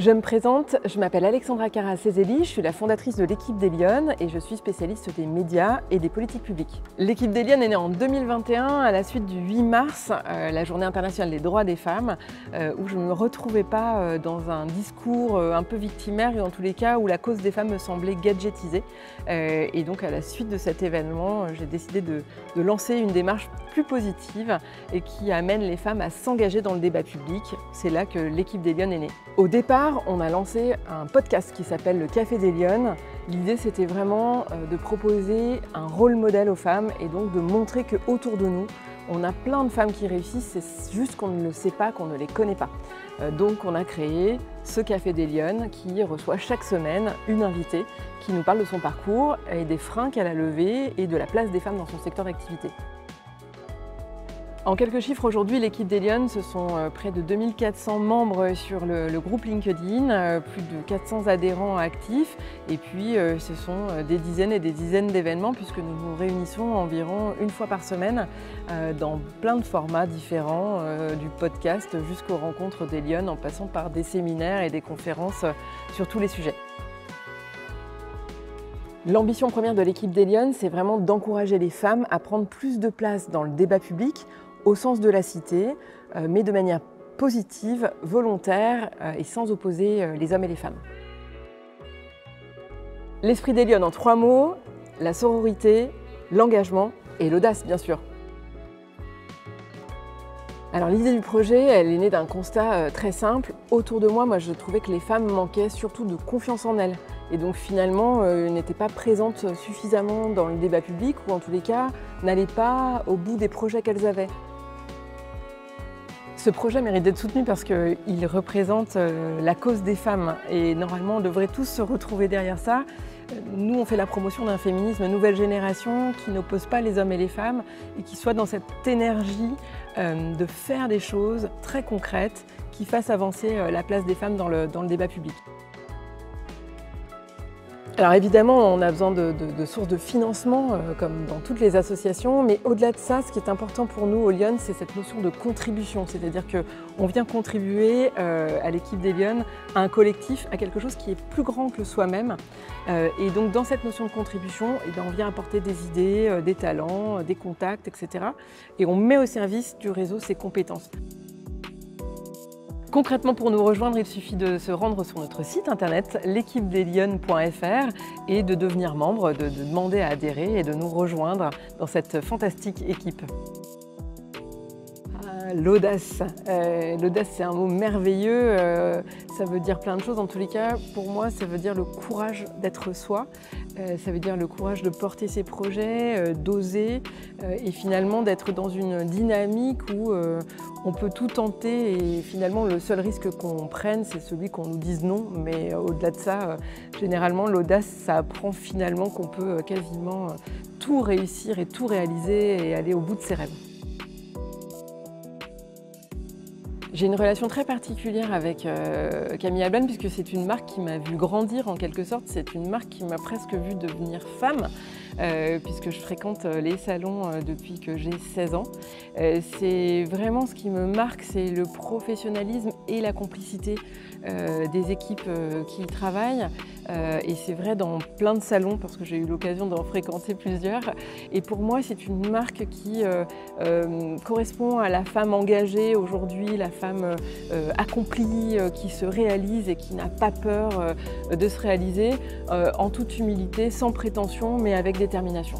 Je me présente, je m'appelle Alexandra Cara-Cézéli, je suis la fondatrice de l'équipe des Lyonnes et je suis spécialiste des médias et des politiques publiques. L'équipe des Lyonnes est née en 2021 à la suite du 8 mars, la journée internationale des droits des femmes, où je ne me retrouvais pas dans un discours un peu victimaire et en tous les cas où la cause des femmes me semblait gadgetisée. Et donc à la suite de cet événement, j'ai décidé de lancer une démarche plus positive et qui amène les femmes à s'engager dans le débat public. C'est là que l'équipe des Lyonnes est née. Au départ, on a lancé un podcast qui s'appelle le Café des Lyonnes. L'idée, c'était vraiment de proposer un rôle modèle aux femmes et donc de montrer qu'autour de nous, on a plein de femmes qui réussissent, c'est juste qu'on ne le sait pas, qu'on ne les connaît pas. Donc on a créé ce Café des Lyonnes qui reçoit chaque semaine une invitée qui nous parle de son parcours et des freins qu'elle a levés et de la place des femmes dans son secteur d'activité. En quelques chiffres, aujourd'hui, l'équipe des Lyonnes, ce sont près de 2400 membres sur le groupe LinkedIn, plus de 400 adhérents actifs, et puis ce sont des dizaines et des dizaines d'événements puisque nous nous réunissons environ une fois par semaine dans plein de formats différents, du podcast jusqu'aux rencontres des Lyonnes, en passant par des séminaires et des conférences sur tous les sujets. L'ambition première de l'équipe des Lyonnes, c'est vraiment d'encourager les femmes à prendre plus de place dans le débat public, au sens de la cité, mais de manière positive, volontaire et sans opposer les hommes et les femmes. L'esprit des Lyonnes en 3 mots, la sororité, l'engagement et l'audace bien sûr. Alors l'idée du projet, elle est née d'un constat très simple. Autour de moi, je trouvais que les femmes manquaient surtout de confiance en elles. Et donc finalement, n'étaient pas présentes suffisamment dans le débat public ou en tous les cas, n'allaient pas au bout des projets qu'elles avaient. Ce projet mérite d'être soutenu parce qu'il représente la cause des femmes et normalement on devrait tous se retrouver derrière ça. Nous, on fait la promotion d'un féminisme nouvelle génération qui n'oppose pas les hommes et les femmes et qui soit dans cette énergie de faire des choses très concrètes qui fassent avancer la place des femmes dans le débat public. Alors évidemment, on a besoin de sources de financement, comme dans toutes les associations, mais au-delà de ça, ce qui est important pour nous aux Lyonnes, c'est cette notion de contribution, c'est-à-dire qu'on vient contribuer à l'équipe des Lyonnes, à un collectif, à quelque chose qui est plus grand que soi-même. Et donc dans cette notion de contribution, on vient apporter des idées, des talents, des contacts, etc. Et on met au service du réseau ces compétences. Concrètement, pour nous rejoindre, il suffit de se rendre sur notre site internet l'équipedeslyonnes.fr et de devenir membre, de demander à adhérer et de nous rejoindre dans cette fantastique équipe. L'audace. L'audace, c'est un mot merveilleux, ça veut dire plein de choses. En tous les cas, pour moi, ça veut dire le courage d'être soi, ça veut dire le courage de porter ses projets, d'oser et finalement d'être dans une dynamique où on peut tout tenter et finalement le seul risque qu'on prenne, c'est celui qu'on nous dise non. Mais au-delà de ça, généralement, l'audace, ça apprend finalement qu'on peut quasiment tout réussir et tout réaliser et aller au bout de ses rêves. J'ai une relation très particulière avec Camille Alban puisque c'est une marque qui m'a vu grandir en quelque sorte. C'est une marque qui m'a presque vu devenir femme puisque je fréquente les salons depuis que j'ai 16 ans. C'est vraiment ce qui me marque, c'est le professionnalisme et la complicité des équipes qui y travaillent. Et c'est vrai dans plein de salons parce que j'ai eu l'occasion d'en fréquenter plusieurs. Et pour moi, c'est une marque qui correspond à la femme engagée aujourd'hui, la femme accomplie, qui se réalise et qui n'a pas peur de se réaliser en toute humilité, sans prétention, mais avec détermination.